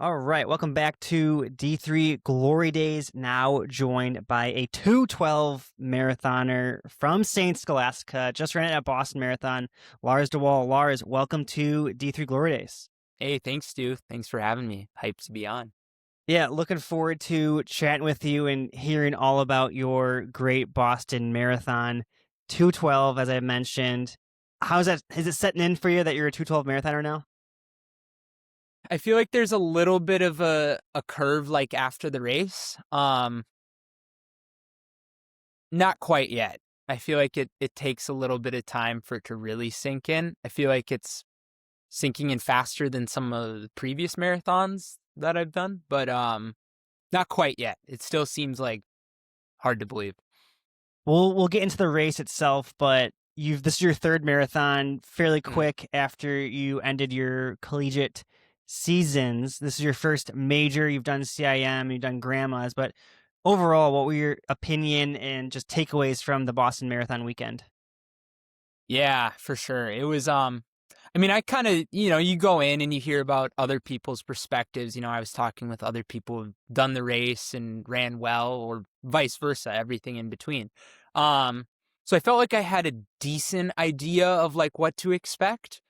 All right, welcome back to D3 Glory Days. Now joined by a 2:12 marathoner from St. Scholastica, just ran at Boston Marathon, Lars Dewall. Lars, welcome to D3 Glory Days. Hey, thanks, Stu. Thanks for having me. Hyped to be on. Yeah, looking forward to chatting with you and hearing all about your great Boston Marathon. 2:12, as I mentioned. How's that? Is it setting in for you that you're a 2:12 marathoner now? I feel like there's a little bit of a curve like after the race. Not quite yet. I feel like it takes a little bit of time for it to really sink in. I feel like it's sinking in faster than some of the previous marathons that I've done, but not quite yet. It still seems like hard to believe. We'll get into the race itself, but this is your third marathon fairly quick after you ended your collegiate seasons. This is your first major. You've done CIM, you've done grandmas, but overall, what were your opinion and just takeaways from the Boston Marathon weekend? Yeah, for sure. It was I mean, I kind of, you go in and you hear about other people's perspectives. I was talking with other people who've done the race and ran well, or vice versa, everything in between. So I felt like I had a decent idea of like what to expect.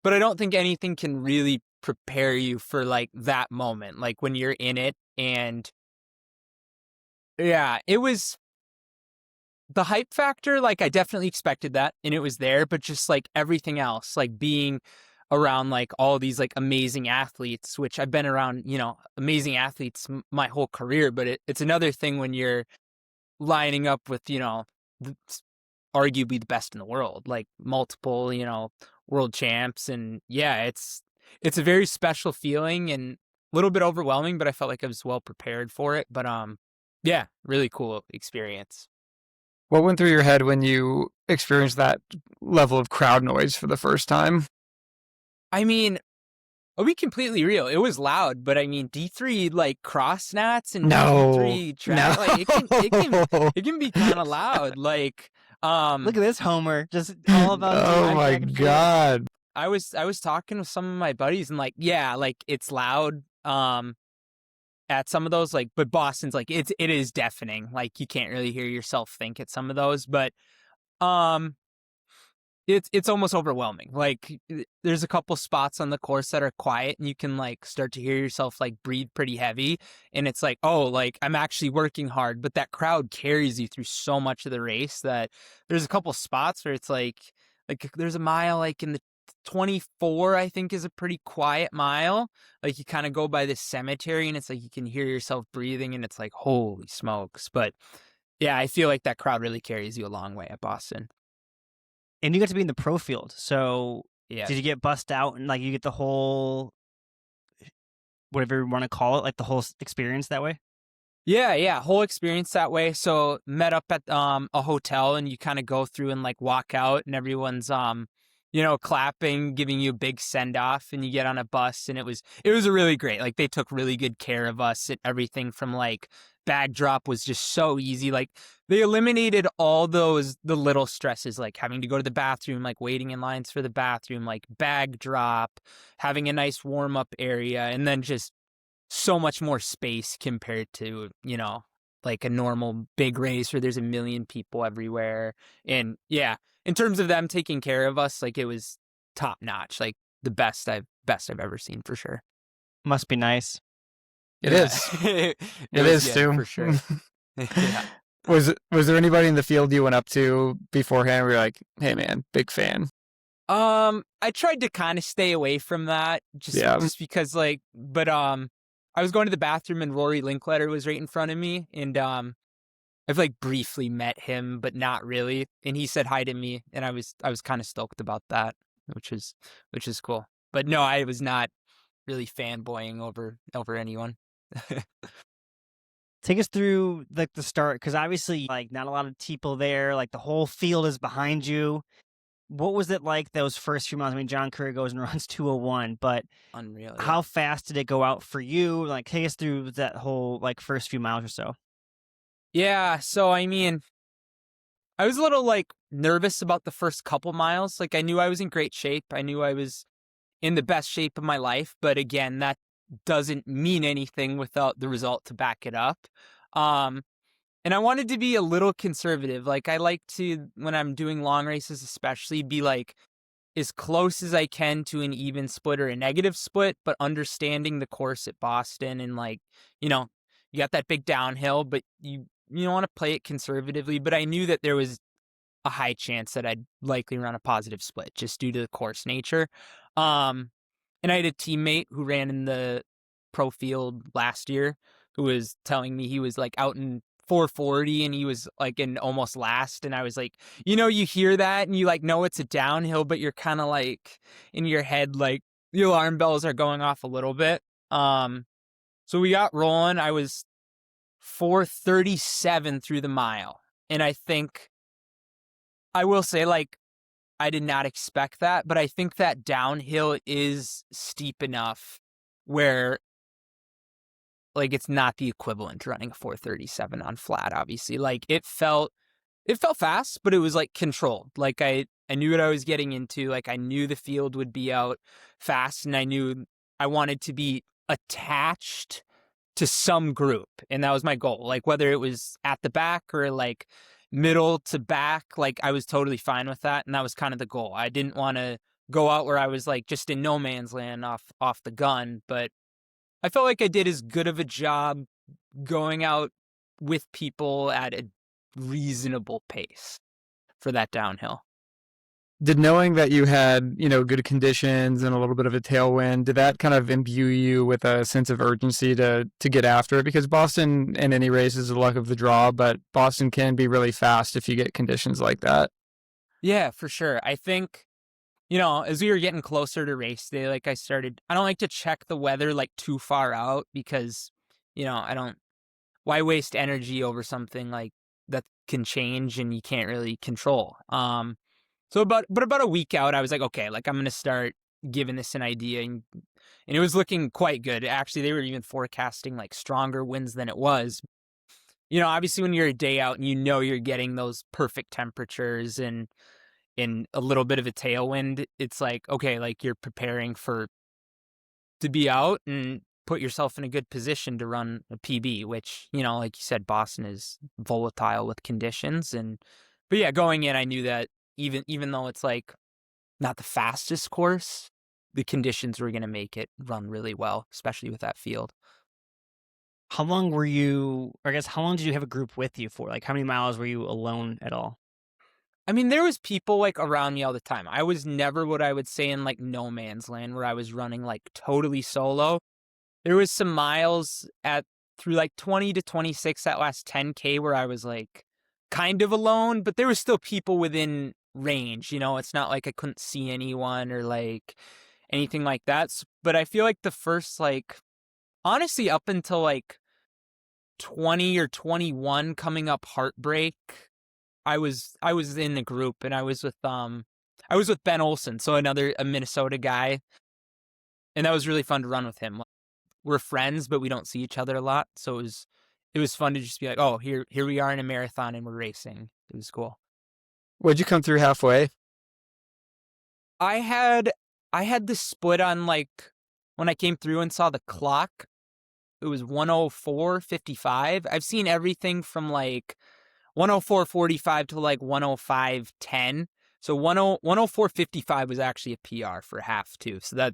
But I don't think anything can really prepare you for like that moment, like when you're in it. And yeah, it was the hype factor. Like, I definitely expected that and it was there, but just like everything else, like being around like all these like amazing athletes, which I've been around, amazing athletes my whole career. But it's another thing when you're lining up with, arguably the best in the world, like multiple, world champs. And yeah, it's a very special feeling and a little bit overwhelming, but I felt like I was well prepared for it. But yeah, really cool experience. What went through your head when you experienced that level of crowd noise for the first time? I mean, I'll be completely real. It was loud, but I mean, D3 like cross nats and D3 track, like it can be kind of loud. Like, Look at this Homer, just all about. Oh my God. I was talking with some of my buddies and like, yeah, like it's loud at some of those, like, but Boston's like it is deafening. Like, you can't really hear yourself think at some of those, but it's almost overwhelming. Like, there's a couple spots on the course that are quiet and you can like start to hear yourself like breathe pretty heavy, and it's like, oh, like I'm actually working hard. But that crowd carries you through so much of the race that there's a couple spots where it's like there's a mile like in the 24, I think, is a pretty quiet mile. Like, you kind of go by this cemetery and it's like you can hear yourself breathing and it's like, holy smokes. But yeah, I feel like that crowd really carries you a long way at Boston. And you got to be in the pro field, so Yeah. did you get bussed out and like you get the whole, whatever you want to call it, like the whole experience that way? Yeah, whole experience that way. So met up at a hotel, and you kind of go through and like walk out, and everyone's clapping, giving you a big send off, and you get on a bus, and it was a really great. Like, they took really good care of us, and everything from like bag drop was just so easy. Like, they eliminated all the little stresses, like having to go to the bathroom, like waiting in lines for the bathroom, like bag drop, having a nice warm up area, and then just so much more space compared to, like a normal big race where there's a million people everywhere. And yeah, in terms of them taking care of us, like, it was top notch, like the best I've ever seen, for sure. Must be nice. It is. It is too, for sure. Yeah. Was there anybody in the field you went up to beforehand where you're like, hey man, big fan? I tried to kind of stay away from that, just because, like, but I was going to the bathroom and Rory Linkletter was right in front of me, and I've like briefly met him, but not really. And he said hi to me, and I was kind of stoked about that, which is cool. But no, I was not really fanboying over anyone. Take us through like the start, because obviously like not a lot of people there, like the whole field is behind you. What was it like those first few miles? I mean, John Curry goes and runs 2:01, but Unreal. how fast did it go out for you? Like, take us through that whole like first few miles or so. Yeah, so I mean, I was a little like nervous about the first couple miles. Like, I knew I was in great shape. I knew I was in the best shape of my life. But again, that doesn't mean anything without the result to back it up. And I wanted to be a little conservative. Like, I like to, when I'm doing long races especially, be like as close as I can to an even split or a negative split, but understanding the course at Boston and like, you know, you got that big downhill, but you don't want to play it conservatively. But I knew that there was a high chance that I'd likely run a positive split just due to the course nature. And I had a teammate who ran in the pro field last year who was telling me he was like out in 440 and he was like in almost last. And I was like, you hear that and you like know it's a downhill, but you're kind of like in your head, like the alarm bells are going off a little bit. So we got rolling. I was 437 through the mile. And I think I will say, like, I did not expect that, but I think that downhill is steep enough where, like, it's not the equivalent to running a 437 on flat, obviously. Like, it felt fast, but it was, like, controlled. Like, I knew what I was getting into. Like, I knew the field would be out fast, and I knew I wanted to be attached to some group, and that was my goal. Like, whether it was at the back or, like, middle to back, like I was totally fine with that, and that was kind of the goal. I didn't want to go out where I was like just in no man's land off the gun, but I felt like I did as good of a job going out with people at a reasonable pace for that downhill. Did knowing that you had, good conditions and a little bit of a tailwind, did that kind of imbue you with a sense of urgency to get after it? Because Boston in any race is the luck of the draw, but Boston can be really fast if you get conditions like that. Yeah, for sure. I think, as we were getting closer to race day, like I don't like to check the weather like too far out because, why waste energy over something like that can change and you can't really control. So about a week out, I was like, okay, like I'm going to start giving this an idea. And it was looking quite good. Actually, they were even forecasting like stronger winds than it was. Obviously when you're a day out and you're getting those perfect temperatures and in a little bit of a tailwind, it's like, okay, like you're preparing to be out and put yourself in a good position to run a PB, which, like you said, Boston is volatile with conditions. But yeah, going in, I knew that even though it's like not the fastest course, the conditions were going to make it run really well, especially with that field. How long did you have a group with you for? Like, how many miles were you alone at all? I mean, there was people like around me all the time. I was never what I would say in like no man's land where I was running like totally solo. There was some miles through like 20 to 26, that last 10K where I was like kind of alone, but there was still people within range. It's not like I couldn't see anyone or like anything like that. But I feel like the first, like, honestly, up until like 20 or 21 coming up Heartbreak, I was in the group and I was with Ben Olson, so a Minnesota guy. And that was really fun to run with him. We're friends, but we don't see each other a lot. So it was fun to just be like, oh, here we are in a marathon and we're racing. It was cool. Would you come through halfway? I had this split on like when I came through and saw the clock, it was 104.55. I've seen everything from like 104.45 to like 105.10. So 104.55 was actually a PR for half too. So that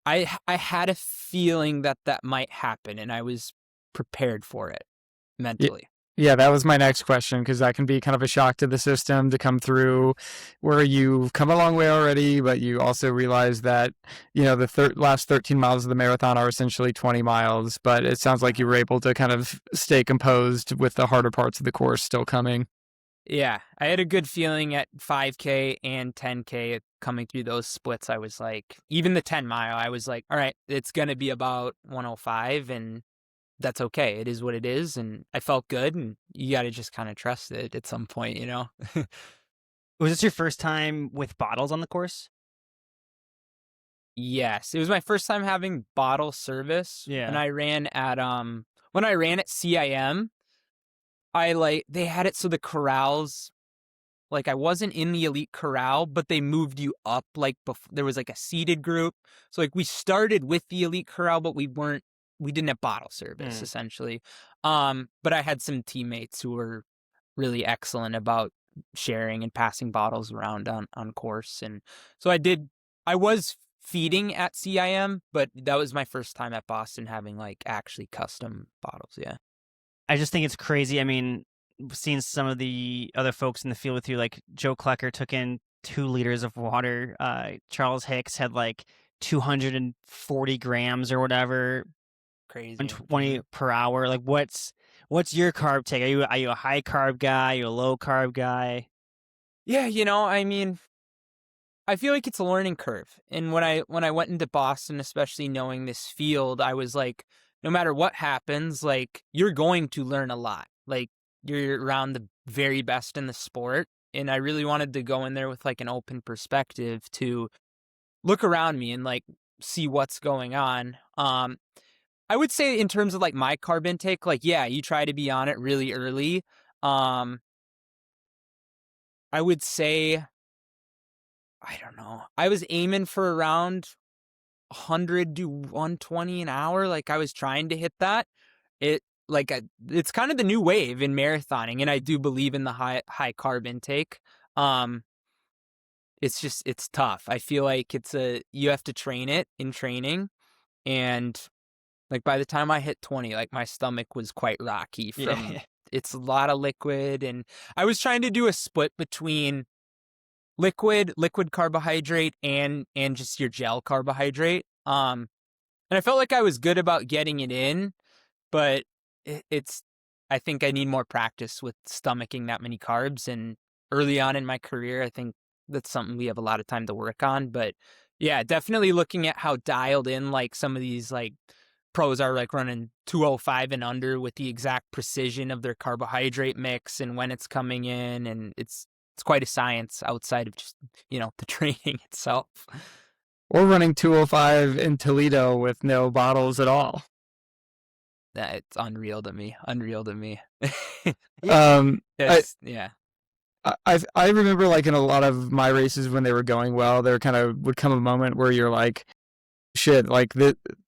I had a feeling that might happen and I was prepared for it mentally. Yeah, that was my next question, because that can be kind of a shock to the system to come through where you've come a long way already, but you also realize that, the last 13 miles of the marathon are essentially 20 miles, but it sounds like you were able to kind of stay composed with the harder parts of the course still coming. Yeah, I had a good feeling at 5K and 10K coming through those splits. I was like, even the 10 mile, I was like, all right, it's going to be about 105 and that's okay. It is what it is. And I felt good, and you got to just kind of trust it at some point, Was this your first time with bottles on the course? Yes, it was my first time having bottle service. Yeah. And I ran at when I ran at CIM, they had it so the corrals Like I wasn't in the elite corral, but they moved you up. Like there was like a seated group. So like we started with the elite corral, but we didn't have bottle service essentially. But I had some teammates who were really excellent about sharing and passing bottles around on course. And so I was feeding at CIM, but that was my first time at Boston having like actually custom bottles. Yeah. I just think it's crazy. I mean, seeing some of the other folks in the field with you, like Joe Klecker took in 2 liters of water. Charles Hicks had like 240 grams or whatever. Crazy. 120 per hour. Like what's your carb take? Are you a high carb guy? Are you a low carb guy? Yeah, I mean, I feel like it's a learning curve. And when I went into Boston, especially knowing this field, I was like, no matter what happens, like you're going to learn a lot. Like you're around the very best in the sport. And I really wanted to go in there with like an open perspective to look around me and like see what's going on. I would say in terms of like my carb intake, like, yeah, you try to be on it really early. I would say, I don't know. I was aiming for around 100 to 120 an hour. Like I was trying to hit that. It's kind of the new wave in marathoning, and I do believe in the high carb intake. It's tough. I feel like you have to train it in training, and like by the time I hit 20, like my stomach was quite rocky from it's a lot of liquid, and I was trying to do a split between liquid carbohydrate and just your gel carbohydrate. And I felt like I was good about getting it in, but I think I need more practice with stomaching that many carbs. And early on in my career, I think that's something we have a lot of time to work on. But yeah, definitely looking at how dialed in like some of these like pros are, like running 205 and under with the exact precision of their carbohydrate mix and when it's coming in. And it's quite a science outside of just, the training itself. Or running 205 in Toledo with no bottles at all. It's unreal to me. Yeah. I remember like in a lot of my races when they were going well, there kind of would come a moment where you're like, shit, like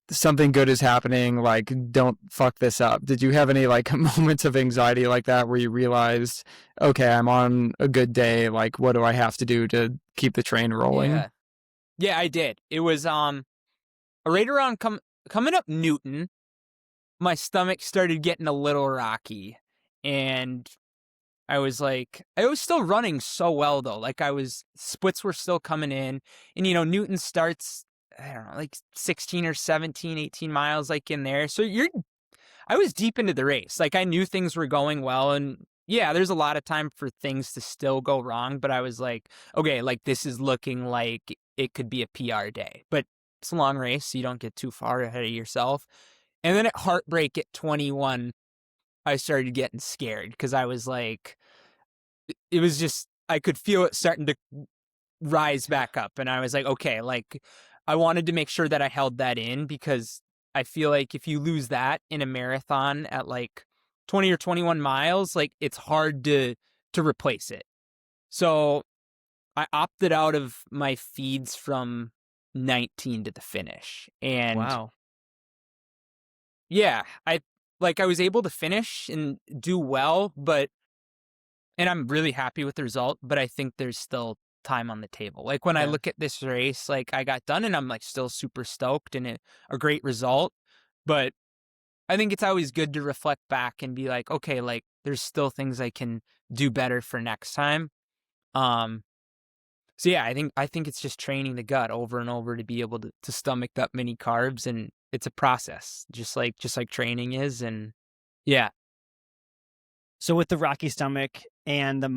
something good is happening, like don't fuck this up. Did you have any like moments of anxiety like that where you realized, okay, I'm on a good day, like what do I have to do to keep the train rolling? Yeah, I did. It was right around coming up Newton, my stomach started getting a little rocky, and I was still running so well though. Like splits were still coming in, and Newton starts, I don't know, like 16 or 17, 18 miles like in there. So I was deep into the race. Like I knew things were going well, and yeah, there's a lot of time for things to still go wrong, but I was like, okay, like this is looking like it could be a PR day. But it's a long race, so you don't get too far ahead of yourself. And then at Heartbreak at 21, I started getting scared because I was like, it was just, I could feel it starting to rise back up. And I was like, okay, like I wanted to make sure that I held that in, because I feel like if you lose that in a marathon at like 20 or 21 miles, like it's hard to replace it. So I opted out of my feeds from 19 to the finish. And wow. Yeah, I was able to finish and do well, and I'm really happy with the result, but I think there's still time on the table. Like when I look at this race, like I got done and I'm like still super stoked and a great result, but I think it's always good to reflect back and be like, okay, like there's still things I can do better for next time. So yeah, I think it's just training the gut over and over to be able to stomach that many carbs, and it's a process, just like training is. And yeah. So with the rocky stomach and the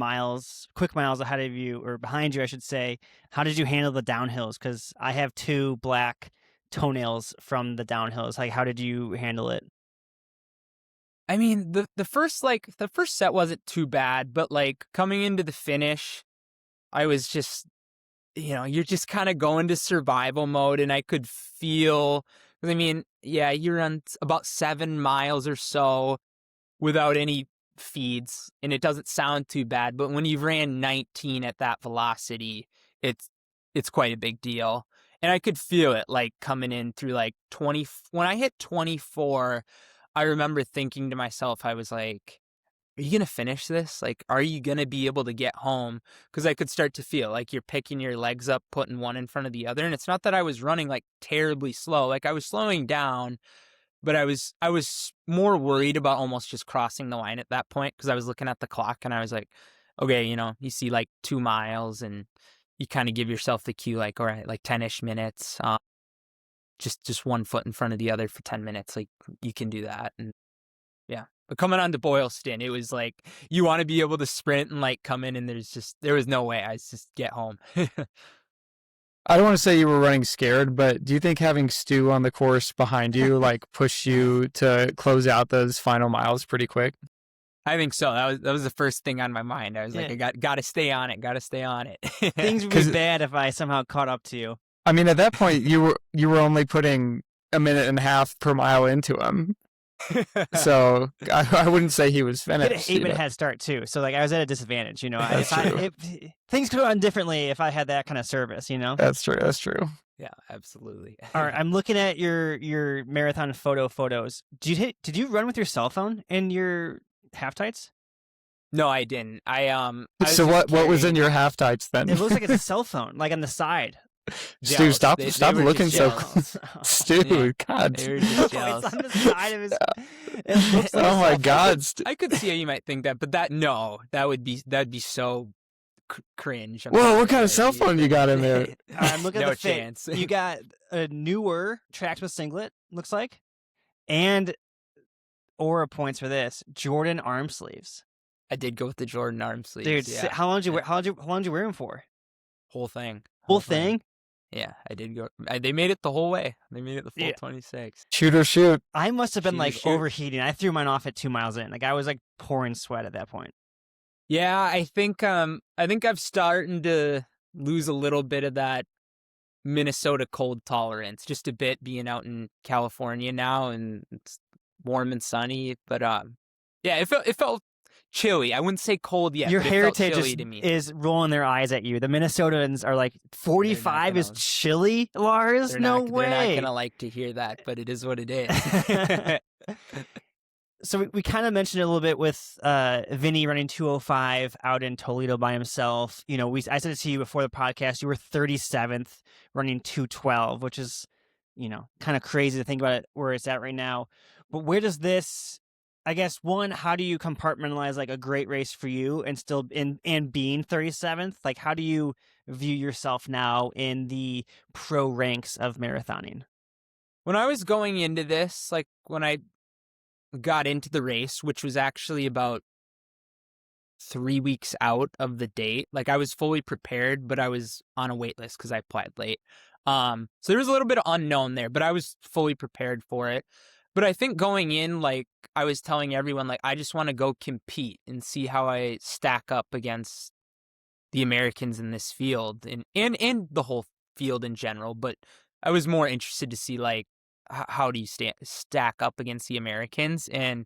quick miles ahead of you, or behind you, I should say, how did you handle the downhills? Because I have 2 black toenails from the downhills. Like, how did you handle it? I mean, the first set wasn't too bad, but like coming into the finish, I was just, you're just kind of going to survival mode, and I could feel, I mean, yeah, you're on about 7 miles or so without any feeds, and it doesn't sound too bad, but when you've ran 19 at that velocity, it's quite a big deal. And I could feel it like coming in through like 20. When I hit 24, I remember thinking to myself, I was like, are you going to finish this? Like, are you going to be able to get home? Because I could start to feel like you're picking your legs up, putting one in front of the other. And it's not that I was running like terribly slow. Like I was slowing down, but I was more worried about almost just crossing the line at that point, because I was looking at the clock and I was like, okay, you see like 2 miles and you kind of give yourself the cue, like, all right, like 10-ish minutes, just one foot in front of the other for 10 minutes. Like you can do that. And yeah. But coming on to Boylston, it was like, you want to be able to sprint and like come in, and there was no way. I just get home. I don't want to say you were running scared, but do you think having Stu on the course behind you like pushed you to close out those final miles pretty quick? I think so. That was the first thing on my mind. I was like, I got to stay on it. Got to stay on it. Things would be bad if I somehow caught up to you. I mean, at that point, you were only putting a minute and a half per mile into him. So I wouldn't say he was finished. He had an 8-minute head start too, so like I was at a disadvantage. That's true. Things could have gone differently if I had that kind of service. That's true. Yeah, absolutely. All right, I'm looking at your marathon photos. Did you run with your cell phone in your half tights? No, I didn't. So what was in your half tights then? It looks like it's a cell phone, like on the side. Stu, stop looking so close. Stu, Yeah, God. they were just jealous. It's on the side of his. It looks like Oh my God. I could see how you might think that, but that'd be so cringe. Whoa, what kind of cell phone you got in there? All right, I'm looking at No the fit. chance. You got a newer Tracksmith singlet, looks like, and Aura points for this Jordan arm sleeves. I did go with the Jordan arm sleeves. Dude, yeah. how long did you wear them for? Whole thing. Whole thing? Yeah, I did go. They made it the whole way. They made it the full 26. Shoot or shoot. I must have been like Shoot. overheating. I threw mine off at 2 miles in. Like I was like pouring sweat at that point. Yeah, I think I'm starting to lose a little bit of that Minnesota cold tolerance, just a bit, being out in California now and it's warm and sunny. But yeah, it felt chilly. I wouldn't say cold yet. Your but it felt heritage chilly to me. is rolling their eyes at you. The Minnesotans are like 45 is chilly, Lars. They're no not, way. They're not gonna like to hear that, but it is what it is. So we kind of mentioned it a little bit with Vinny running 205 out in Toledo by himself. I said it to you before the podcast. You were 37th running 212, which is, kind of crazy to think about it where it's at right now. But where does this, I guess, one, how do you compartmentalize like a great race for you and still and being 37th? Like, how do you view yourself now in the pro ranks of marathoning? When I was going into this, like when I got into the race, which was actually about 3 weeks out of the date, like I was fully prepared, but I was on a wait list because I applied late. So there was a little bit of unknown there, but I was fully prepared for it. But I think going in, like I was telling everyone, like I just want to go compete and see how I stack up against the Americans in this field and the whole field in general. But I was more interested to see like how do you stack up against the Americans. And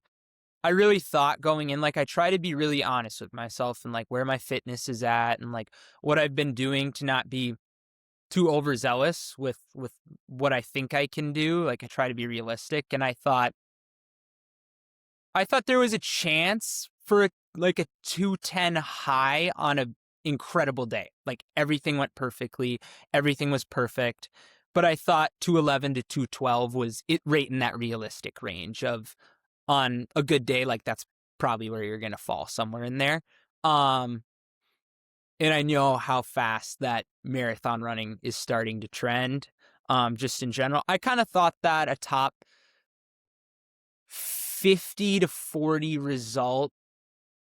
I really thought going in, like I try to be really honest with myself and like where my fitness is at and like what I've been doing to not be too overzealous with what I think I can do. Like I try to be realistic, and I thought there was a chance for a 210 high on an incredible day. Like everything went perfectly, everything was perfect. But I thought 211 to 212 was it right in that realistic range of, on a good day, like that's probably where you're gonna fall, somewhere in there. And I know how fast that marathon running is starting to trend, just in general. I kind of thought that a top 50 to 40 result,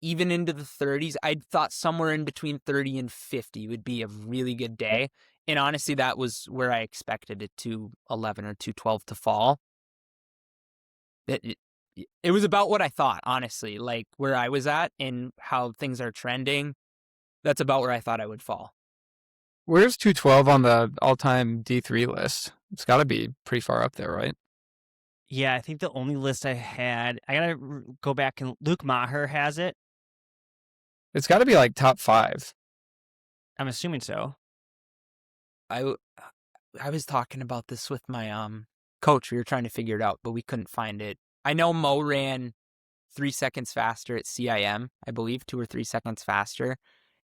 even into the 30s, I thought somewhere in between 30 and 50 would be a really good day. And honestly, that was where I expected it, 211 or 212 to fall. It was about what I thought, honestly, like where I was at and how things are trending. That's about where I thought I would fall. Where's 212 on the all-time D3 list? It's got to be pretty far up there, right? Yeah, I think the only list I had, I gotta go back and Luke Maher has it. It's got to be like top 5. I'm assuming so. I was talking about this with my coach. We were trying to figure it out, but we couldn't find it. I know Mo ran 3 seconds faster at CIM, I believe, 2 or 3 seconds faster.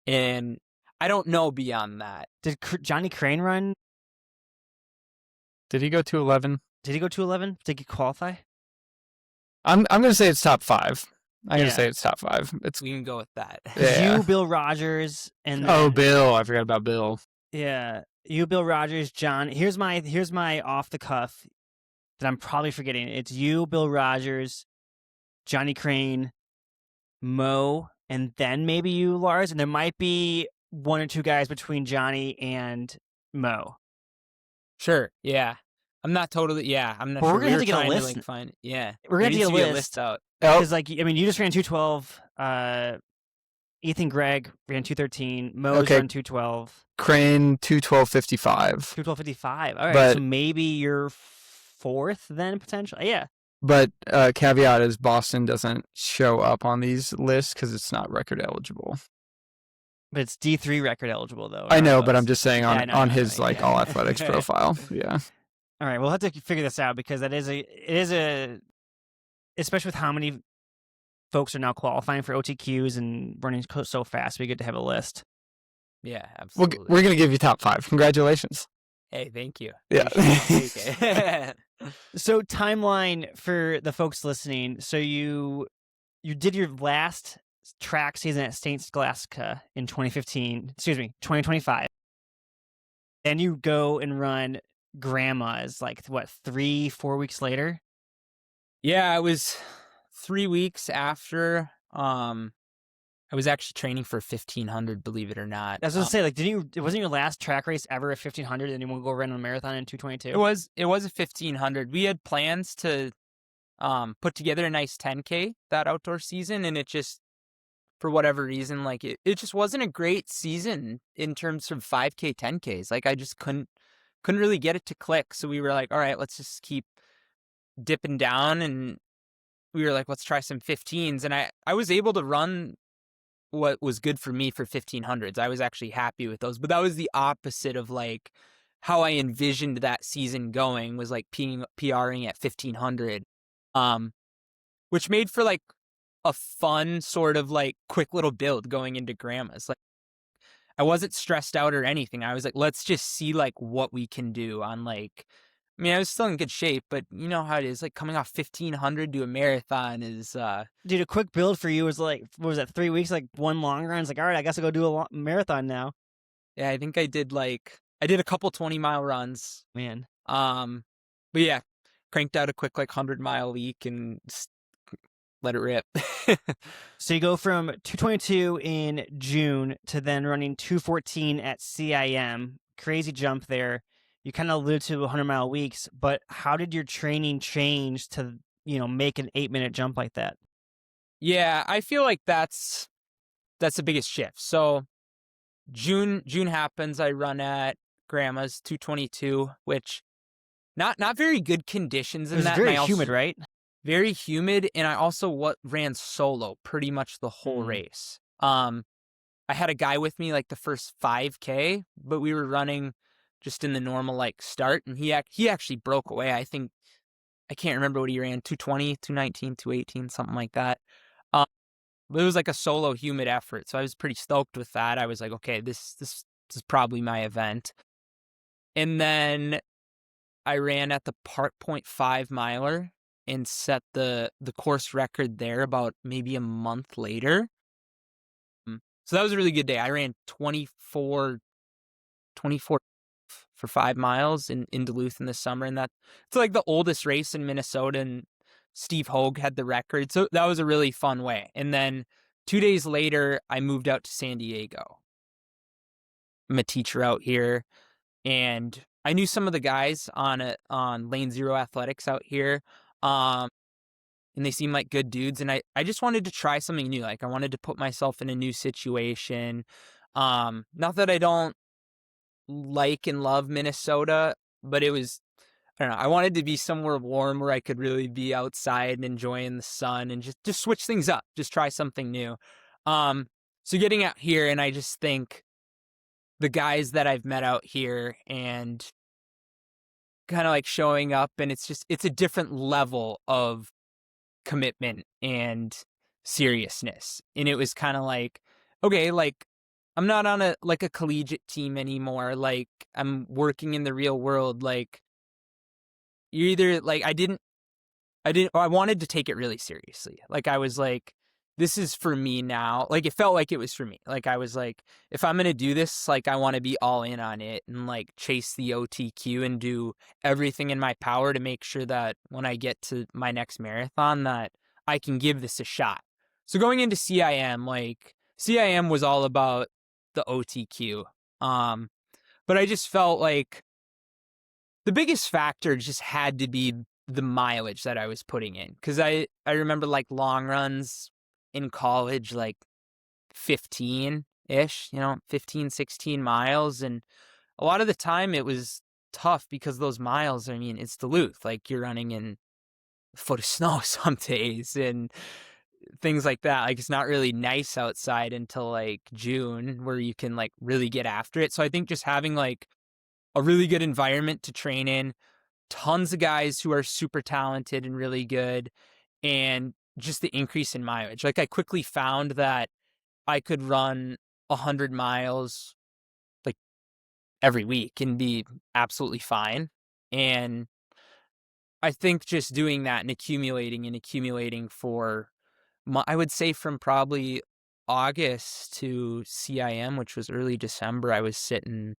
And I don't know beyond that. Did Johnny Crane run? Did he go 2:11? Did he go 2:11? Did he qualify? I'm going to say it's top 5. I'm going Yeah. to say it's top 5. It's We can go with that. Yeah. You, Bill Rogers, and Oh, then- Bill. I forgot about Bill. yeah, you, Bill Rogers, John. Here's my off the cuff that I'm probably forgetting. It's you, Bill Rogers, Johnny Crane, Mo, and then maybe you, Lars, and there might be 1 or 2 guys between Johnny and Mo. Sure. Yeah. I'm not totally. Yeah. I'm not Well, sure. we're gonna have to get a trying list. like, find. Yeah. We're gonna There have to needs get a be list. out. Oh, Because, like, I mean, you just ran 2:12. Ethan Gregg ran 2:13. Mo's Okay. run 2:12. Crane 2:12:55. 2:12:55. All right, But- so maybe you're 4th then, potentially. Yeah. But caveat is Boston doesn't show up on these lists because it's not record eligible. But it's D3 record eligible, though. I know, or but I'm else. just saying Yeah, on I know, on I know, his yeah. like all athletics profile. Yeah. All right, we'll have to figure this out because it is a, especially with how many folks are now qualifying for OTQs and running so fast, it'd be good to have a list. Yeah. We're Absolutely. we're gonna give you top 5. Congratulations. Hey, thank you. Yeah. Appreciate it. So timeline for the folks listening. So you did your last track season at St. Scholastica in 2025. Then you go and run Grandma's like what, 3-4 weeks later? Yeah, it was 3 weeks after. I was actually training for 1500, believe it or not. I was gonna say, like, it wasn't your last track race ever a 1500, and you want to go run a marathon in 222? It was a 1500. We had plans to put together a nice 10K that outdoor season, and it just, for whatever reason, like it just wasn't a great season in terms of 5K, 10Ks. Like I just couldn't really get it to click. So we were like, all right, let's just keep dipping down, and we were like, let's try some 15s. And I was able to run what was good for me for 1500s. I was actually happy with those, but that was the opposite of like how I envisioned that season going, was like PRing at 1500, which made for like a fun sort of like quick little build going into Grandma's. Like I wasn't stressed out or anything. I was like, let's just see like what we can do on like, I mean, I was still in good shape, but you know how it is, like coming off 1500 to a marathon is Dude, a quick build for you was like, what was that, 3 weeks, like one long run? It's like, all right, I guess I'll go do a marathon now. yeah, I think I did a couple 20-mile runs. Man. But yeah, cranked out a quick like 100-mile week and just let it rip. So you go from 222 in June to then running 214 at CIM. Crazy jump there. You kind of alluded to 100-mile weeks, but how did your training change to, make an 8-minute jump like that? Yeah, I feel like that's the biggest shift. So June happens, I run at Grandma's 222, which not very good conditions It in was that. very and I also- humid, right? Very humid, and I also ran solo pretty much the whole race. I had a guy with me like the first 5K, but we were running just in the normal like start, and he actually broke away. I think, I can't remember what he ran, 220, 219, 218, something like that. But it was like a solo humid effort, so I was pretty stoked with that. I was like, okay, this is probably my event. And then I ran at the Park Point 5 miler and set the course record there about maybe a month later. So that was a really good day. I ran 24 for 5 miles in Duluth in the summer, and it's like the oldest race in Minnesota, and Steve Hogue had the record. So that was a really fun way. And then 2 days later, I moved out to San Diego. I'm a teacher out here, and I knew some of the guys on Lane Zero Athletics out here. And they seem like good dudes. And I just wanted to try something new. Like I wanted to put myself in a new situation. Not that I don't like and love Minnesota, but I don't know. I wanted to be somewhere warm where I could really be outside and enjoying the sun and just switch things up, just try something new. So getting out here, and I just think the guys that I've met out here and kind of like showing up, and it's a different level of commitment and seriousness. And it was kind of like, okay, like I'm not on a collegiate team anymore. Like I'm working in the real world. Like you either like I wanted to take it really seriously. Like I was like, this is for me now. Like it felt like it was for me. Like I was like, if I'm going to do this, like I want to be all in on it and like chase the OTQ and do everything in my power to make sure that when I get to my next marathon that I can give this a shot. So going into CIM, like CIM was all about the OTQ. But I just felt like the biggest factor just had to be the mileage that I was putting in. Cause I remember like long runs in college, like 15-ish, 15, 16 miles. And a lot of the time it was tough because those miles, I mean, it's Duluth. Like you're running in a foot of snow some days and things like that. Like it's not really nice outside until like June where you can like really get after it. So I think just having like a really good environment to train in, tons of guys who are super talented and really good, and just the increase in mileage. Like I quickly found that I could run 100 miles like every week and be absolutely fine. And I think just doing that and accumulating for, I would say from probably August to CIM, which was early December, I was sitting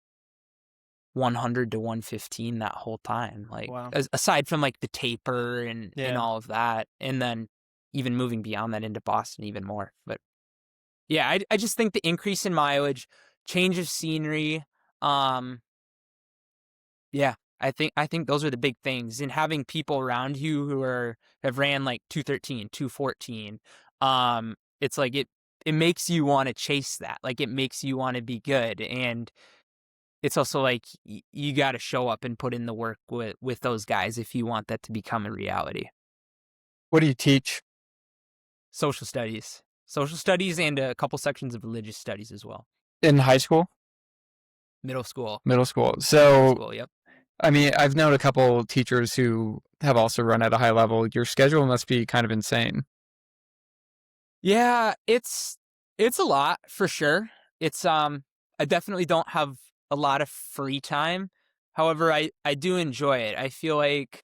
100 to 115 that whole time. Like Wow. aside from like the taper and all of that, and then even moving beyond that into Boston even more. But yeah, I just think the increase in mileage, change of scenery, yeah, I think those are the big things. And having people around you who have ran like 213, 214, it's like it makes you want to chase that. Like it makes you want to be good. And it's also like you got to show up and put in the work with those guys if you want that to become a reality. What do you teach? Social studies, and a couple sections of religious studies as well. In high school? Middle school. So, Yep. I mean, I've known a couple teachers who have also run at a high level. Your schedule must be kind of insane. Yeah, it's a lot for sure. It's I definitely don't have a lot of free time. However, I do enjoy it. I feel like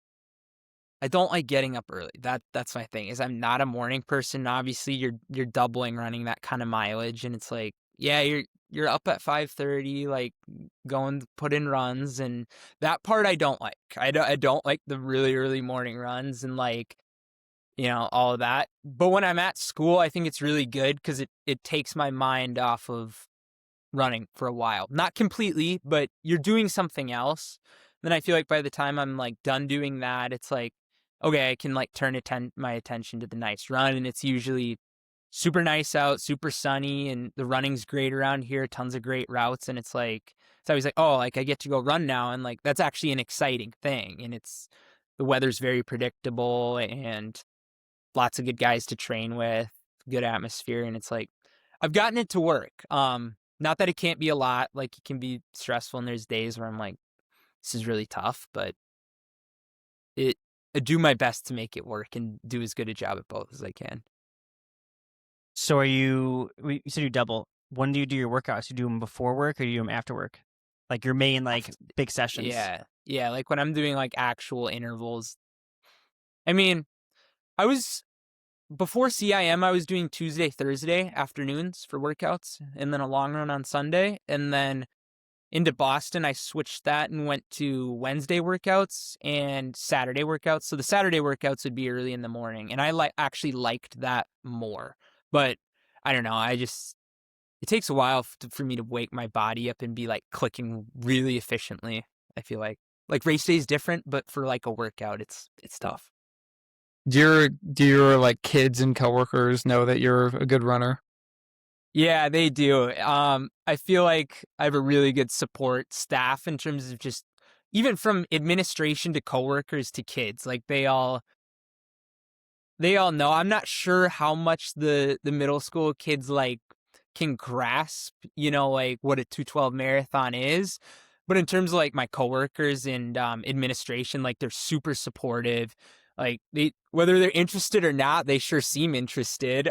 I don't like getting up early. That's my thing. Is I'm not a morning person. Obviously, you're doubling running that kind of mileage, and it's like, yeah, you're up at 5:30, like going to put in runs, and that part I don't like. I don't like the really early morning runs and like all of that. But when I'm at school, I think it's really good because it takes my mind off of running for a while. Not completely, but you're doing something else. Then I feel like by the time I'm like done doing that, it's like, okay, I can like turn my attention to the nice run. And it's usually super nice out, super sunny, and the running's great around here, tons of great routes. And it's always like, oh, like I get to go run now. And like, that's actually an exciting thing. And the weather's very predictable and lots of good guys to train with, good atmosphere. And it's like, I've gotten it to work. Not that it can't be a lot, like it can be stressful and there's days where I'm like, this is really tough, but I do my best to make it work and do as good a job at both as I can. So you said you double. When do you do your workouts? You do them before work or do you do them after work? Like your main like big sessions? Yeah. Like when I'm doing like actual intervals. I mean, before CIM, I was doing Tuesday, Thursday afternoons for workouts and then a long run on Sunday. And then into Boston, I switched that and went to Wednesday workouts and Saturday workouts. So the Saturday workouts would be early in the morning. And I actually liked that more. But I don't know. It takes a while for me to wake my body up and be like clicking really efficiently. I feel like race day is different, but for like a workout, it's tough. Do your like kids and coworkers know that you're a good runner? Yeah, they do. I feel like I have a really good support staff in terms of just even from administration to coworkers to kids, like they all know. I'm not sure how much the middle school kids like can grasp, like what a 212 marathon is. But in terms of like my coworkers and administration, like they're super supportive. Like whether they're interested or not, they sure seem interested.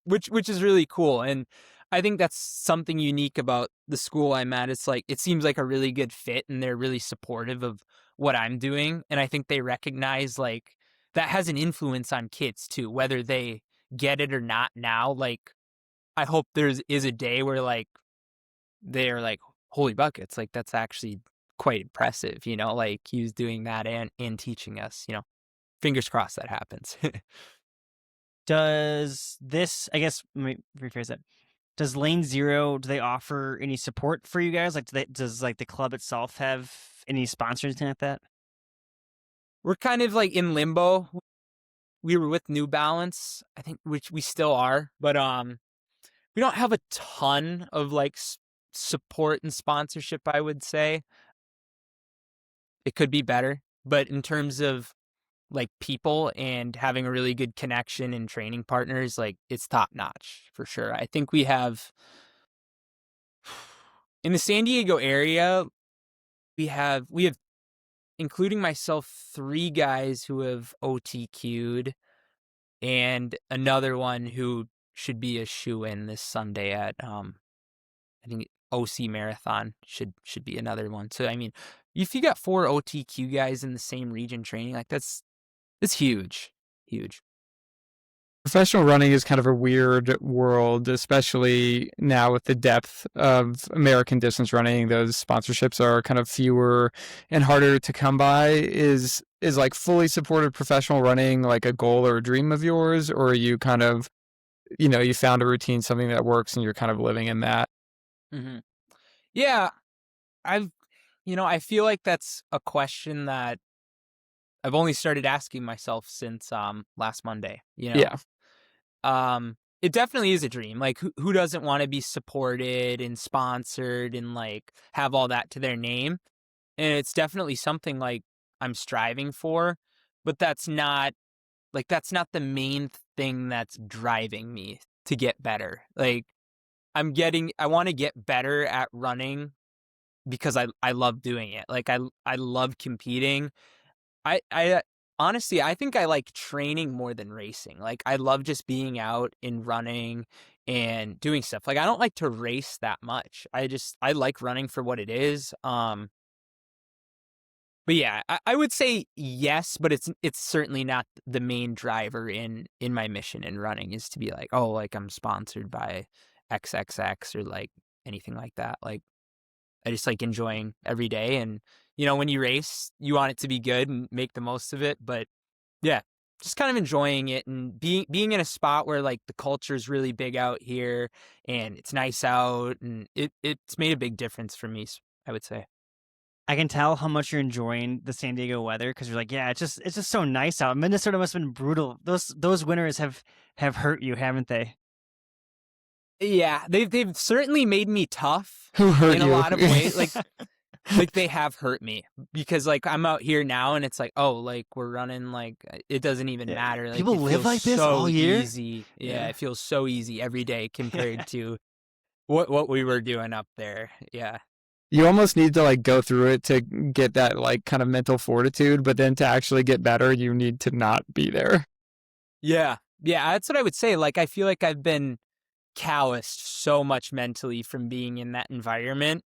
Which is really cool. And I think that's something unique about the school I'm at. It's like it seems like a really good fit, and they're really supportive of what I'm doing. And I think they recognize like that has an influence on kids too, whether they get it or not now. Like I hope is a day where like they're like, holy buckets, like that's actually quite impressive, like he was doing that and teaching us, fingers crossed that happens. Does this, I guess, let me rephrase that. Does Lane Zero, do they offer any support for you guys? Like, does like the club itself have any sponsors, anything like that? We're kind of like in limbo. We were with New Balance, I think, which we still are, but we don't have a ton of like support and sponsorship, I would say. It could be better, but in terms of like people and having a really good connection and training partners, like it's top notch for sure. I think we have in the San Diego area, we have including myself 3 guys who have OTQ'd and another one who should be a shoe-in this Sunday at I think OC Marathon should be another one. So I mean, if you got 4 OTQ guys in the same region training, like that's huge. Professional running is kind of a weird world, especially now with the depth of American distance running. Those sponsorships are kind of fewer and harder to come by. Is like fully supported professional running like a goal or a dream of yours, or are you kind of, you found a routine, something that works, and you're kind of living in that? Mm-hmm. Yeah, I feel like that's a question that I've only started asking myself since last Monday. Yeah. It definitely is a dream. Like who doesn't want to be supported and sponsored and like have all that to their name? And it's definitely something like I'm striving for, but that's not the main thing that's driving me to get better. Like I want to get better at running because I love doing it. Like I love competing. I honestly, I think I like training more than racing. Like I love just being out and running and doing stuff. Like I don't like to race that much. I like running for what it is. But yeah, I would say yes, but it's certainly not the main driver in my mission in running is to be like, oh, like I'm sponsored by XXX or like anything like that. Like I just like enjoying every day. And, when you race, you want it to be good and make the most of it. But yeah, just kind of enjoying it and being in a spot where like the culture is really big out here and it's nice out. And it's made a big difference for me, I would say. I can tell how much you're enjoying the San Diego weather because you're like, yeah, it's just so nice out. Minnesota must have been brutal. Those winters have hurt you, haven't they? Yeah, they've certainly made me tough Who hurt in you? a lot of ways. Like they have hurt me because like I'm out here now and it's like, oh, like we're running, like it doesn't even Yeah. matter. Like People it live feels like this so all year? easy. Yeah, Yeah. it feels so easy every day compared to what we were doing up there. Yeah. You almost need to like go through it to get that like kind of mental fortitude, but then to actually get better, you need to not be there. Yeah. Yeah, that's what I would say. Like I feel like I've been calloused so much mentally from being in that environment,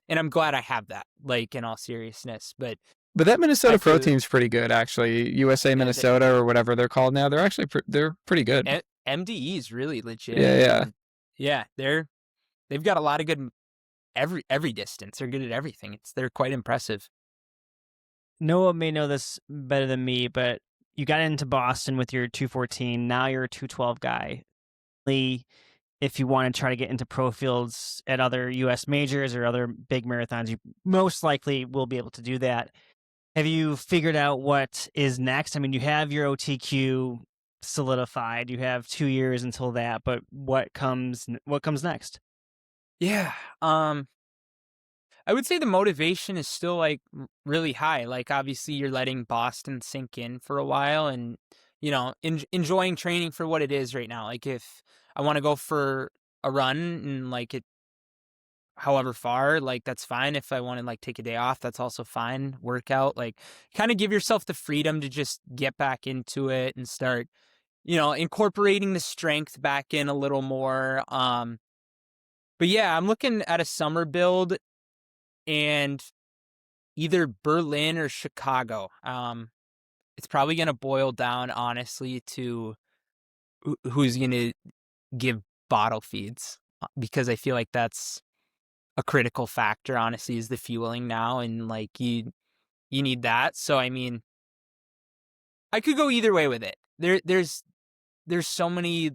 and I'm glad I have that, like in all seriousness. But But that Minnesota I pro feel team's pretty good, actually. USA the Minnesota or whatever they're called now. They're actually they're pretty good. MDE is really legit. Yeah, yeah. And yeah, they've got a lot of good every distance. They're good at everything. They're quite impressive. Noah may know this better than me, but you got into Boston with your 214. Now you're a 212 guy. If you want to try to get into pro fields at other U.S. majors or other big marathons, you most likely will be able to do that. Have you figured out what is next? I mean, you have your OTQ solidified. You have 2 years until that, but what comes next? Yeah. I would say the motivation is still like really high. Like obviously you're letting Boston sink in for a while and enjoying training for what it is right now. Like if I want to go for a run and like it however far, like that's fine. If I want to like take a day off, that's also fine. Workout, like kind of give yourself the freedom to just get back into it and start, incorporating the strength back in a little more. But yeah, I'm looking at a summer build and either Berlin or Chicago. It's probably going to boil down honestly to who's going to give bottle feeds because I feel like that's a critical factor honestly is the fueling now and like you need that. So I mean, I could go either way with it. There's so many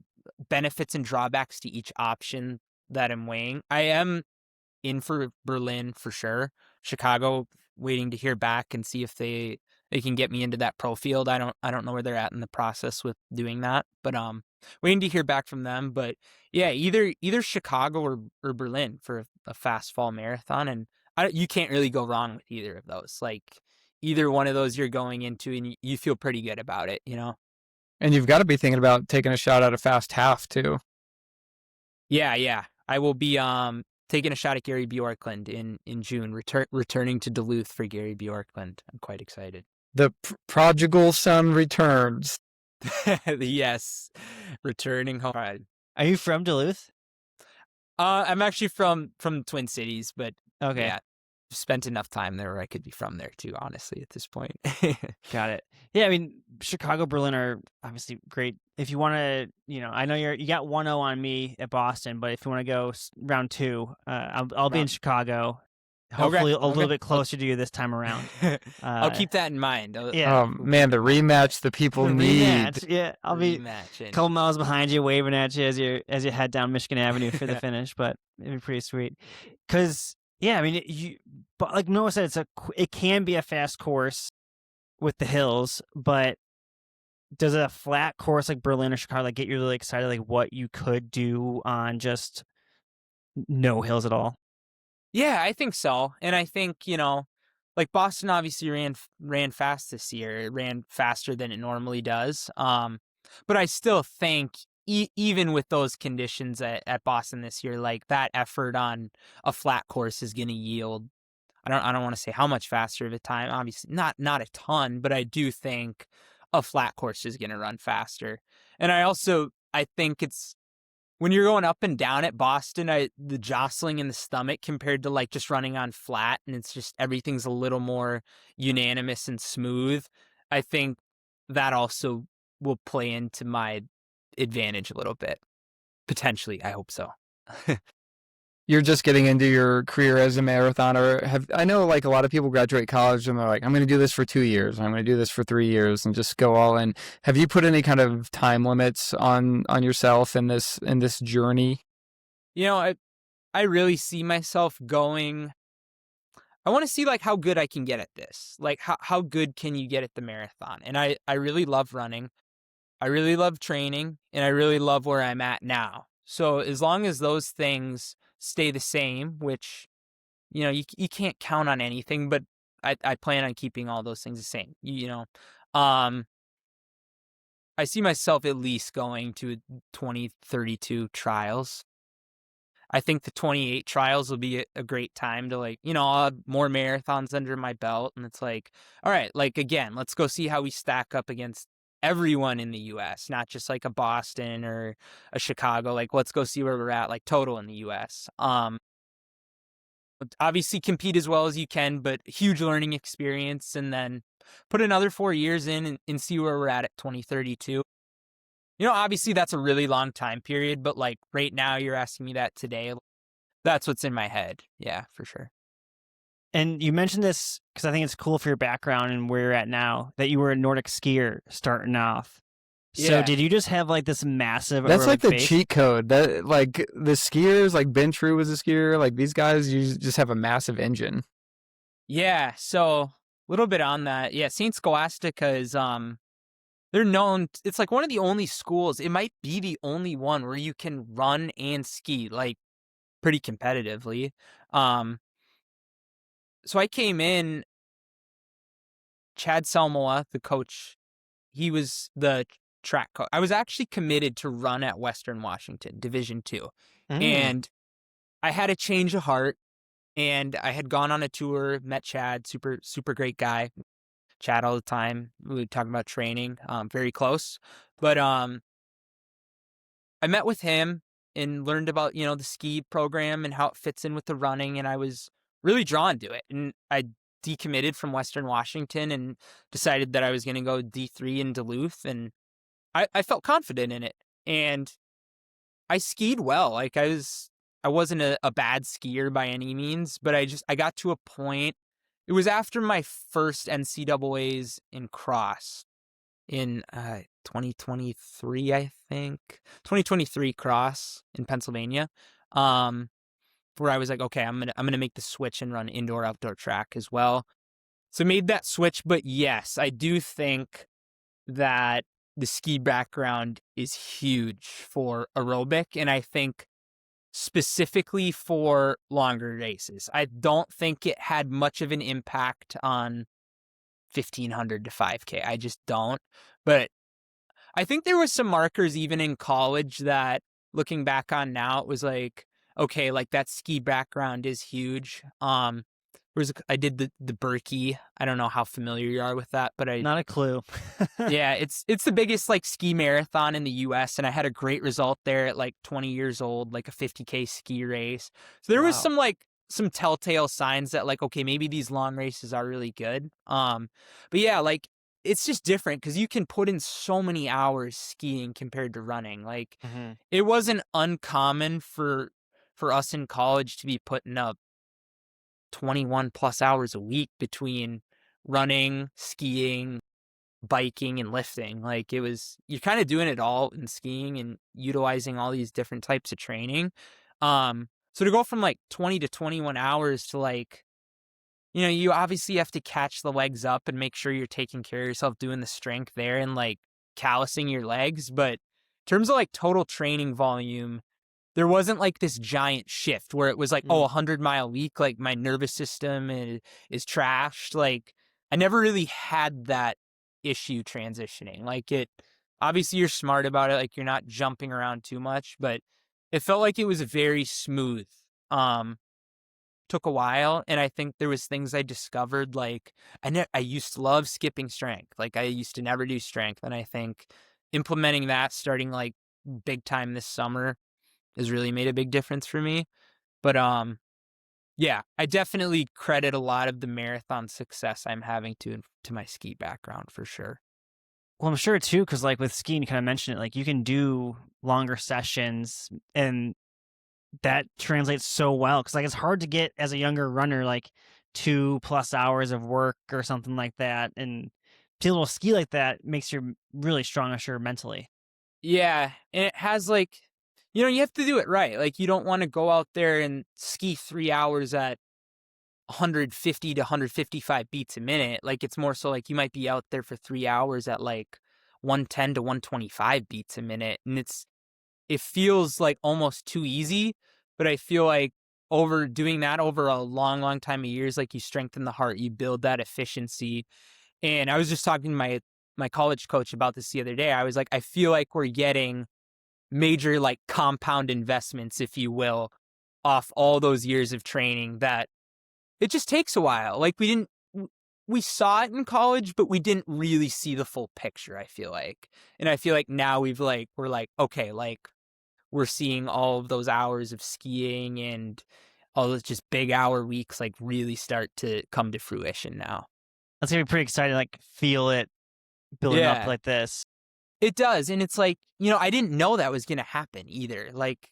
benefits and drawbacks to each option that I'm weighing. I am in for Berlin for sure. Chicago, waiting to hear back and see if they can get me into that pro field. I don't know where they're at in the process with doing that, but waiting to hear back from them. But yeah, either Chicago or Berlin for a fast fall marathon, and you can't really go wrong with either of those. Like either one of those you're going into and you feel pretty good about it, And you've got to be thinking about taking a shot at a fast half too. Yeah. I will be taking a shot at Gary Bjorklund in June, returning to Duluth for Gary Bjorklund. I'm quite excited. The prodigal son returns. Yes, returning home. Are you from Duluth? I'm actually from Twin Cities, but Okay. yeah, spent enough time there where I could be from there too, honestly, at this point. Got it. Yeah, I mean, Chicago, Berlin are obviously great. If you want to, I know you got 1-0 on me at Boston, but if you want to go round 2, I'll be in Chicago. Hopefully a little bit closer to you this time around. I'll keep that in mind. Yeah. Man, the rematch the people need. Rematch. Yeah, I'll be a couple miles behind you, waving at you as you head down Michigan Avenue for the finish. But it'd be pretty sweet. Because yeah, I mean, but like Noah said, it can be a fast course with the hills, but does a flat course like Berlin or Chicago like get you really excited, like what you could do on just no hills at all? Yeah, I think so. And I think, like Boston obviously ran fast this year. It ran faster than it normally does. But I still think even with those conditions at Boston this year, like that effort on a flat course is going to yield. I don't want to say how much faster of a time. Obviously not a ton, but I do think a flat course is going to run faster. And I think it's when you're going up and down at Boston, the jostling in the stomach compared to like just running on flat and it's just everything's a little more unanimous and smooth. I think that also will play into my advantage a little bit. Potentially, I hope so. You're just getting into your career as a marathoner. I know like a lot of people graduate college and they're like, I'm going to do this for 2 years. I'm going to do this for 3 years and just go all in. Have you put any kind of time limits on yourself in this journey? I really see myself going. I want to see like how good I can get at this. Like how good can you get at the marathon? And I really love running. I really love training and I really love where I'm at now. So as long as those things stay the same, which, you can't count on anything, but I plan on keeping all those things the same, I see myself at least going to 2032 trials. I think the 28 trials will be a great time to like, I'll have more marathons under my belt. And it's like, all right, like, again, let's go see how we stack up against everyone in the US, not just like a Boston or a Chicago. Like, let's go see where we're at, like total in the US. Obviously compete as well as you can, but huge learning experience. And then put another 4 years in and see where we're at 2032. Obviously that's a really long time period, but like right now you're asking me that today. That's what's in my head. Yeah, for sure. And you mentioned this because I think it's cool for your background and where you're at now that you were a Nordic skier starting off. So Yeah. did you just have like this massive That's like aerobic the base? cheat code. That like the skiers, like Ben True was a skier. Like these guys, you just have a massive engine. Yeah. So a little bit on that. Yeah. St. Scholastica is, they're known. It's like one of the only schools. It might be the only one where you can run and ski like pretty competitively. so I came in, Chad Selmoa, the coach, he was the track coach. I was actually committed to run at Western Washington, Division II. Mm. And I had a change of heart, and I had gone on a tour, met Chad, super, super great guy. Chat all the time. We would talk about training, very close. But I met with him and learned about, the ski program and how it fits in with the running, and I was really drawn to it. And I decommitted from Western Washington and decided that I was going to go D3 in Duluth, and I felt confident in it. And I skied well. Like I wasn't a bad skier by any means, but I got to a point. It was after my first NCAAs in cross in 2023, I think. 2023 cross in Pennsylvania. Where I was like, okay, I'm gonna make the switch and run indoor outdoor track as well. So made that switch, but yes, I do think that the ski background is huge for aerobic, and I think specifically for longer races. I don't think it had much of an impact on 1500 to 5K. I just don't. But I think there was some markers even in college that, looking back on now, it was like, okay, like that ski background is huge. I did the Berkey. I don't know how familiar you are with that, but Not a clue. yeah, it's the biggest like ski marathon in the US, and I had a great result there at like 20 years old, like a 50K ski race. So there was Wow. some telltale signs that like, okay, maybe these long races are really good. But yeah, like it's just different because you can put in so many hours skiing compared to running. Like Mm-hmm. it wasn't uncommon for us in college to be putting up 21 plus hours a week between running, skiing, biking, and lifting. Like you're kind of doing it all in skiing and utilizing all these different types of training. So to go from like 20 to 21 hours to like, you obviously have to catch the legs up and make sure you're taking care of yourself, doing the strength there and like callousing your legs. But in terms of like total training volume, there wasn't like this giant shift where it was like, oh, 100-mile week, like my nervous system is trashed. Like I never really had that issue transitioning. Like obviously you're smart about it. Like you're not jumping around too much, but it felt like it was very smooth. Took a while. And I think there was things I discovered. Like I used to love skipping strength. Like I used to never do strength. And I think implementing that starting like big time this summer has really made a big difference for me. But yeah, I definitely credit a lot of the marathon success I'm having to my ski background for sure. Well, I'm sure too, because like with skiing, you kind of mentioned it. Like you can do longer sessions, and that translates so well. Because like it's hard to get as a younger runner like 2+ hours of work or something like that, and to be able to ski like that makes you really strong, I'm sure, mentally. Yeah, and it has like, you have to do it right. Like you don't want to go out there and ski 3 hours at 150 to 155 beats a minute. Like it's more so like you might be out there for 3 hours at like 110 to 125 beats a minute, and it feels like almost too easy. But I feel like over doing that over a long, long time of years, like you strengthen the heart, you build that efficiency. And I was just talking to my college coach about this the other day. I was like, I feel like we're getting major like compound investments, if you will, off all those years of training that it just takes a while. Like we saw it in college, but we didn't really see the full picture, I feel like. And I feel like now we're like, okay, like we're seeing all of those hours of skiing and all those just big hour weeks like really start to come to fruition now. That's gonna be pretty exciting. Like feel it building up Yeah, like this. it does. And it's like, I didn't know that was going to happen either. Like,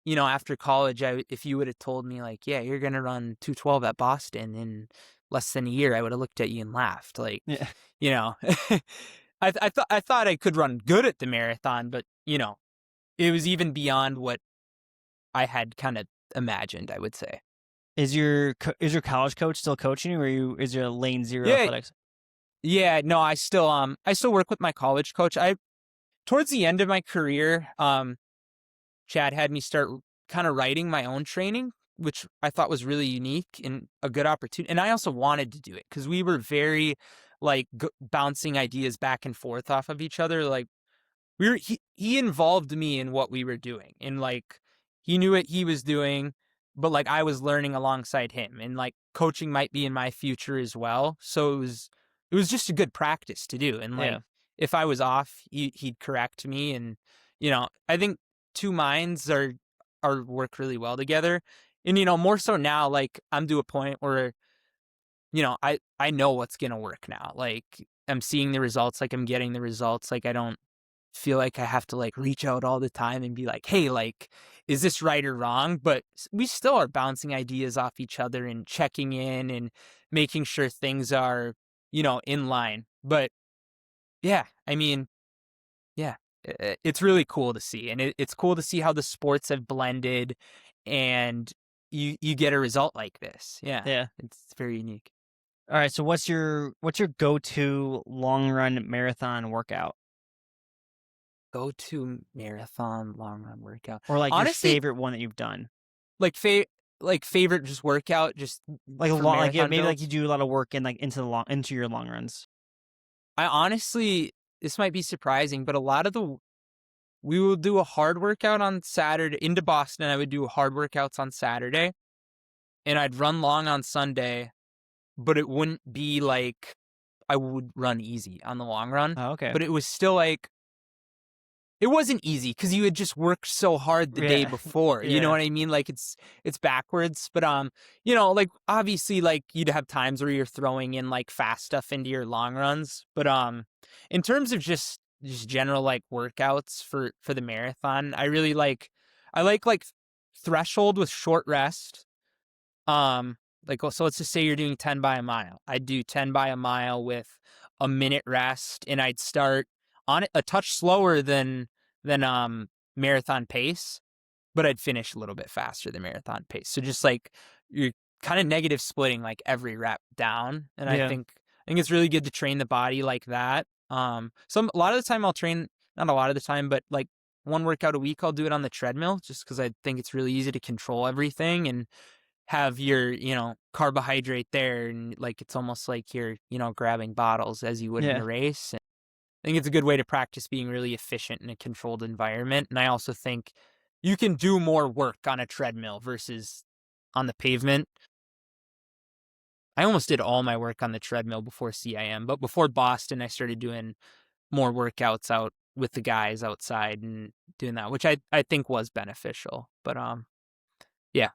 after college, if you would have told me like, yeah, you're going to run 212 at Boston in less than a year, I would have looked at you and laughed. Like, Yeah. you know, I thought I could run good at the marathon, but it was even beyond what I had kind of imagined, I would say. Is your college coach still coaching you, or is your lane zero Yeah. athletics? Yeah, no, I still work with my college coach. Towards the end of my career, Chad had me start kind of writing my own training which I thought was really unique and a good opportunity. And I also wanted to do it because we were very like bouncing ideas back and forth off of each other. Like he involved me in what we were doing, and like he knew what he was doing, but like I was learning alongside him, and like coaching might be in my future as well. So it was just a good practice to do. And like Yeah. if I was off, he'd correct me. And I think two minds are work really well together. And more so now, like I'm to a point where I know what's gonna work now. Like I'm seeing the results, like I'm getting the results. Like I don't feel like I have to like reach out all the time and be like, hey, like, is this right or wrong? But we still are bouncing ideas off each other and checking in and making sure things are, in line. But yeah, I mean, yeah, it's really cool to see. And it's cool to see how the sports have blended and you get a result like this. Yeah, Yeah. it's very unique. All right. So what's your go-to long run marathon workout, Go to marathon long run workout. or like your Honestly, favorite one that you've done? like favorite just workout, just Like a for long, like yeah, marathon maybe like you builds. do a lot of work in like into your long runs. I honestly, this might be surprising, but a lot of we will do a hard workout on Saturday into Boston. I would do hard workouts on Saturday, and I'd run long on Sunday, but it wouldn't be like I would run easy on the long run. Oh, okay. But it was still like it wasn't easy because you had just worked so hard the day Yeah. before. You know Yeah. what I mean? Like it's backwards. But like obviously like you'd have times where you're throwing in like fast stuff into your long runs. But in terms of just general like workouts for the marathon, I like threshold with short rest. Like so let's just say you're doing 10 by a mile. I'd do 10 by a mile with a minute rest, and I'd start on it a touch slower than marathon pace, but I'd finish a little bit faster than marathon pace. So just like you're kind of negative splitting like every rep down. And Yeah. I think it's really good to train the body like that. A lot of the time I'll train, not a lot of the time, but like one workout a week I'll do it on the treadmill just because I think it's really easy to control everything and have your, carbohydrate there, and like it's almost like you're, grabbing bottles as you would in Yeah. a race. And I think it's a good way to practice being really efficient in a controlled environment. And I also think you can do more work on a treadmill versus on the pavement. I almost did all my work on the treadmill before CIM, but before Boston, I started doing more workouts out with the guys outside and doing that, which I think was beneficial. But yeah,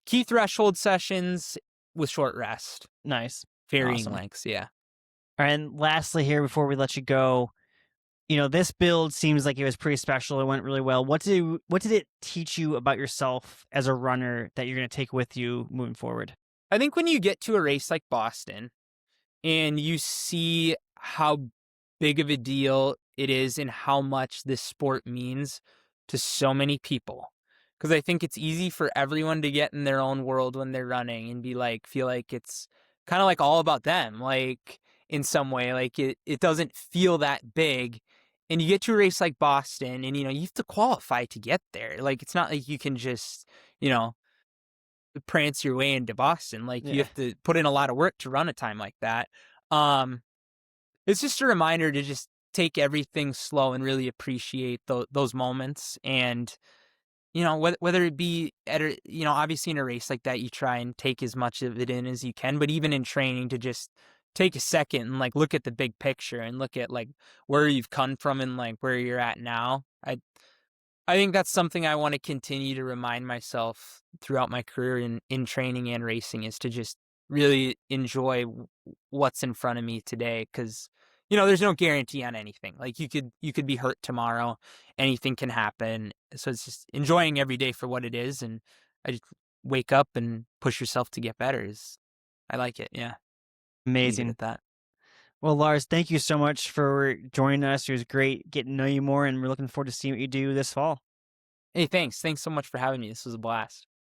key threshold sessions with short rest, Nice. varying Awesome. lengths. Yeah. All right, and lastly here before we let you go, this build seems like it was pretty special. It went really well. What did it teach you about yourself as a runner that you're going to take with you moving forward? I think when you get to a race like Boston and you see how big of a deal it is and how much this sport means to so many people. Because I think it's easy for everyone to get in their own world when they're running and feel like it's kind of like all about them, like in some way, like it doesn't feel that big. And you get to a race like Boston and, you have to qualify to get there. Like, it's not like you can just, prance your way into Boston. Like, you Yeah. have to put in a lot of work to run a time like that. It's just a reminder to just take everything slow and really appreciate those moments. And, whether it be obviously in a race like that, you try and take as much of it in as you can, but even in training to just take a second and like look at the big picture and look at like where you've come from and like where you're at now. I think that's something I want to continue to remind myself throughout my career in training and racing, is to just really enjoy what's in front of me today. Cause there's no guarantee on anything. Like you could be hurt tomorrow, anything can happen. So it's just enjoying every day for what it is. And I just wake up and push yourself to get better. I like it. Yeah. Leave it Amazing. at that. Well, Lars, thank you so much for joining us. It was great getting to know you more, and we're looking forward to seeing what you do this fall. Hey, thanks. Thanks so much for having me. This was a blast.